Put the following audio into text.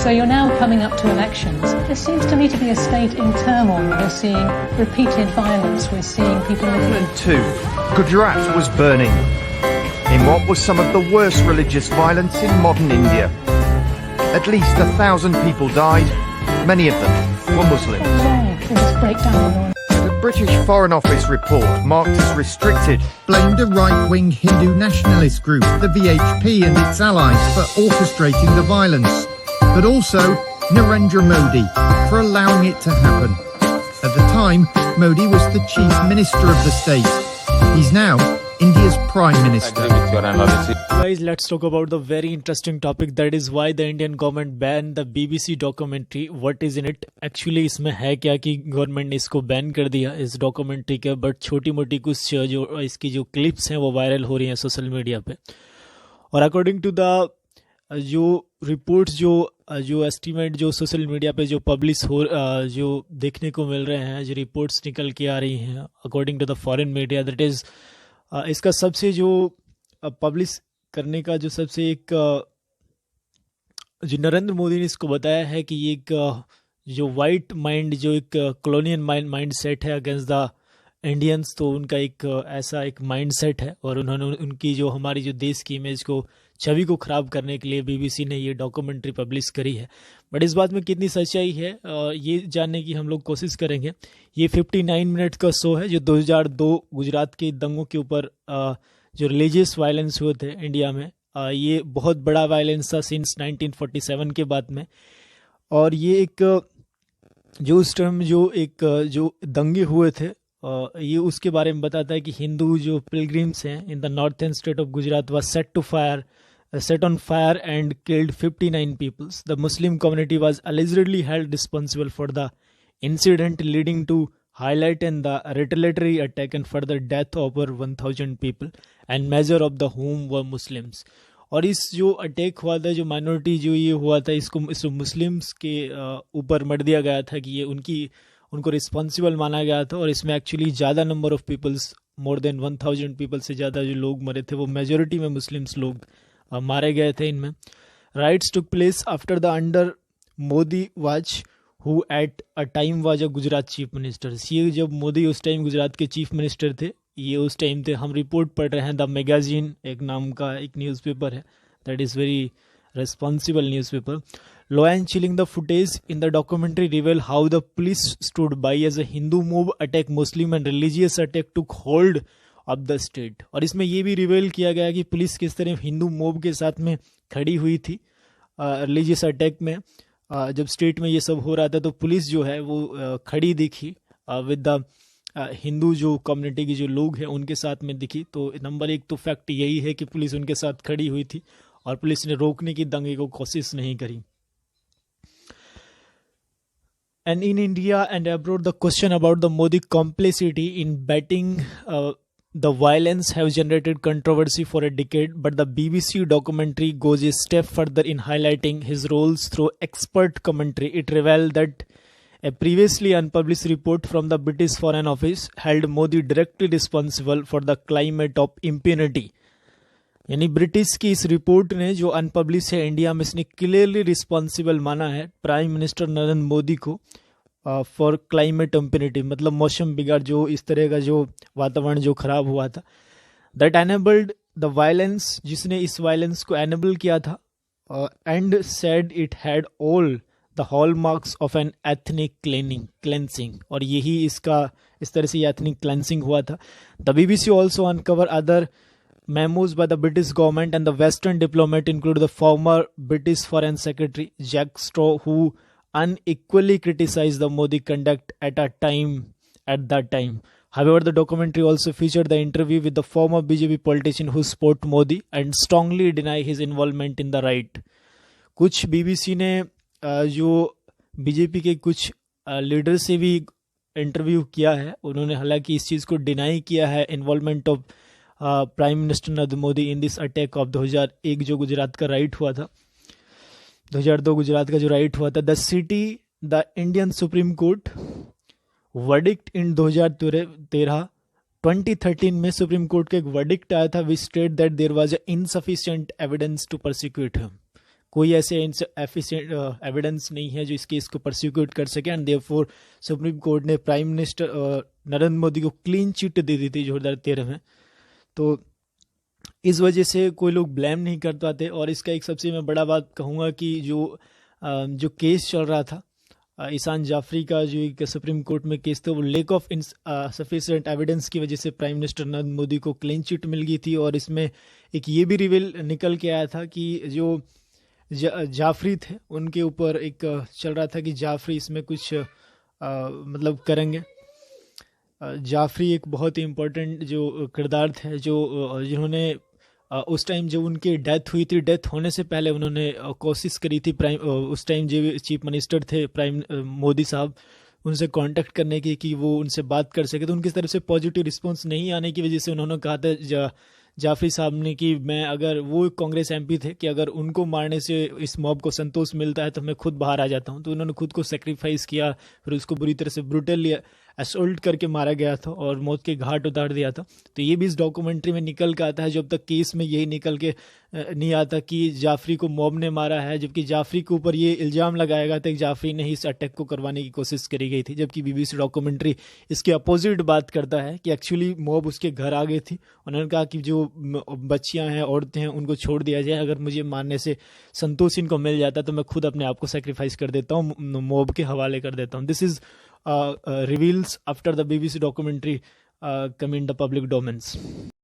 So you're now coming up to elections. There seems to me to be a state in turmoil. We're seeing repeated violence. We're seeing people... Too. Gujarat was burning in what was some of the worst religious violence in modern India. At least 1,000 people died. Many of them were Muslims. We'll just break down the law. The British Foreign Office report, marked as restricted, blamed a right-wing Hindu nationalist group, the VHP, and its allies for orchestrating the violence, but also Narendra Modi for allowing it to happen. At the time, Modi was the chief minister of the state. He's now India's Prime Minister. Guys, let's talk about the very interesting topic, that is why the Indian government banned the BBC documentary. What is in it? Actually इसमें है क्या कि government ने इसको ban कर दिया इस documentary के, बट छोटी मोटी कुछ जो इसकी जो क्लिप्स हैं वो वायरल हो रही हैं सोशल मीडिया पे। और अकॉर्डिंग टू द जो रिपोर्ट्स जो एस्टीमेट जो सोशल मीडिया पे जो पब्लिश हो जो देखने को मिल रहे हैं, जो रिपोर्ट्स निकल के आ रही हैं according to the foreign media, that is इसका सबसे जो पब्लिश करने का जो सबसे एक जो नरेंद्र मोदी ने इसको बताया है कि ये एक जो वाइट माइंड जो एक कॉलोनियल माइंड सेट है अगेंस्ट द इंडियंस, तो उनका एक ऐसा एक माइंड सेट है और उन्होंने उनकी जो हमारी जो देश की इमेज को छवि को ख़राब करने के लिए बीबीसी ने ये डॉक्यूमेंट्री पब्लिश करी है। बट इस बात में कितनी सच्चाई है ये जानने की हम लोग कोशिश करेंगे। ये 59 मिनट का शो है जो 2002 गुजरात के दंगों के ऊपर जो रिलीजियस वायलेंस हुए थे इंडिया में, ये बहुत बड़ा वायलेंस था सिंस 1947 के बाद में। और ये एक जो उस टाइम जो दंगे हुए थे ये उसके बारे में बताता है कि हिंदू जो पिलग्रिम्स हैं in the northern state of Gujarat was set on fire and killed 59 people. The Muslim community was allegedly held responsible for the incident, leading to highlight and the retaliatory attack and further death of over 1,000 people, and major of the whom were Muslims. और इस जो attack हुआ था, जो minority जो ये हुआ था, इसको मुस्लिम्स के ऊपर मर दिया गया था कि ये उनको रिस्पॉन्सिबल माना गया था। और इसमें एक्चुअली ज़्यादा number of peoples, more than 1,000 people से ज़्यादा जो लोग मरे थे वो मेजोरिटी में मुस्लिम्स लोग मारे गए थे इनमें। Rights took place after the under Modi watch who at a time was a Gujarat chief minister. ये जब मोदी उस टाइम गुजरात के चीफ मिनिस्टर थे, ये उस टाइम थे। हम रिपोर्ट पढ़ रहे हैं द मैगजीन एक नाम का एक न्यूज़पेपर है, that is very responsible newspaper. Law and chilling the footage in the documentary reveal how the police stood by as a Hindu mob attack Muslim and religious attack took hold of the state. और इसमें ये भी reveal किया गया कि police किस तरह Hindu mob के साथ में खड़ी हुई थी रिलीजियस अटैक में। जब स्टेट में ये सब हो रहा था तो पुलिस जो है वो खड़ी दिखी विद द हिंदू जो कम्युनिटी के जो लोग हैं उनके साथ में दिखी। तो नंबर एक तो फैक्ट यही है कि पुलिस उनके साथ खड़ी हुई थी और पुलिस ने रोकने की दंगे को कोशिश नहीं करी। And in India and abroad, the question about the Modi complicity in betting the violence have generated controversy for a decade, but the BBC documentary goes a step further in highlighting his roles through expert commentary. It revealed that a previously unpublished report from the British Foreign Office held Modi directly responsible for the climate of impunity. यानी British की इस report ने जो unpublish है India में, इसने clearly responsible माना है प्राइम मिनिस्टर नरेंद्र मोदी को फॉर क्लाइमेट इम्प्यूनिटी, मतलब मौसम बिगाड़, जो इस तरह का जो वातावरण जो खराब हुआ था, दैट एनेबल्ड द वायलेंस, जिसने इस वायलेंस को एनेबल किया था, and said it had all the hallmarks of an ethnic cleansing, और यही इसका इस तरह से एथनिक क्लेंसिंग हुआ था। The BBC also uncover other memos by the British government and the Western diplomat, include the former British Foreign Secretary Jack Straw, who unequally criticized the Modi conduct at that time. However, the documentary also featured the interview with the former BJP politician who support Modi and strongly deny his involvement in the riot. कुछ BBC ने जो BJP के कुछ leader से भी interview किया है, उन्होंने हालांकि इस चीज़ को डिनाई किया है involvement of prime minister Narendra Modi in this attack of 2001 जो गुजरात का राइट हुआ था, 2002 गुजरात का जो राइट हुआ था। The Indian supreme court verdict इन 2013 2013 में सुप्रीम कोर्ट का एक वर्डिक्ट आया था which state that there was insufficient evidence to prosecute him, कोई ऐसे एफिशिएंट एविडेंस नहीं है जो इस केस को प्रोसिक्यूट कर सके, एंड देयरफॉर सुप्रीम कोर्ट ने प्राइम मिनिस्टर नरेंद्र मोदी को क्लीन चिट दे दी थी 2013 में। तो इस वजह से कोई लोग ब्लेम नहीं कर पाते। और इसका एक सबसे मैं बड़ा बात कहूँगा कि जो केस चल रहा था ईशान जाफरी का, जो एक सुप्रीम कोर्ट में केस था, वो लेक ऑफ सफिशिएंट एविडेंस की वजह से प्राइम मिनिस्टर नरेंद्र मोदी को क्लीन चिट मिल गई थी। और इसमें एक ये भी रिवील निकल के आया था कि जो जाफरी थे उनके ऊपर एक चल रहा था कि जाफरी इसमें कुछ मतलब करेंगे। जाफरी एक बहुत ही इम्पोर्टेंट जो किरदार थे, जो जिन्होंने उस टाइम जब उनकी डेथ हुई थी, डेथ होने से पहले उन्होंने कोशिश करी थी उस टाइम जो चीफ मिनिस्टर थे प्राइम मोदी साहब, उनसे कांटेक्ट करने की कि वो उनसे बात कर सके। तो उनकी तरफ से पॉजिटिव रिस्पांस नहीं आने की वजह से उन्होंने कहा था जाफरी साहब ने कि मैं, अगर वो कांग्रेस एमपी थे, कि अगर उनको मारने से इस मॉब को संतोष मिलता है तो मैं खुद बाहर आ जाता हूं। तो उन्होंने खुद को सेक्रीफाइस किया, फिर उसको बुरी तरह से ब्रूटली असोल्ट करके मारा गया था और मौत के घाट उतार दिया था। तो ये भी इस डॉक्यूमेंट्री में निकल के आता है। जब तक केस में यही निकल के नहीं आता कि जाफरी को मॉब ने मारा है, जबकि जाफरी के ऊपर ये इल्ज़ाम लगाया गया था कि जाफरी ने ही इस अटैक को करवाने की कोशिश करी गई थी, जबकि बीबीसी डॉक्यूमेंट्री इसके अपोजिट बात करता है कि एक्चुअली मॉब उसके घर आ गई थी। उन्होंने कहा कि जो बच्चियां हैं, औरतें हैं, उनको छोड़ दिया जाए, अगर मुझे मारने से संतोष इनको मिल जाता तो मैं खुद अपने आप को सेक्रीफाइस कर देता हूँ, मॉब के हवाले कर देता हूँ। This is reveals after the BBC documentary come in the public domains.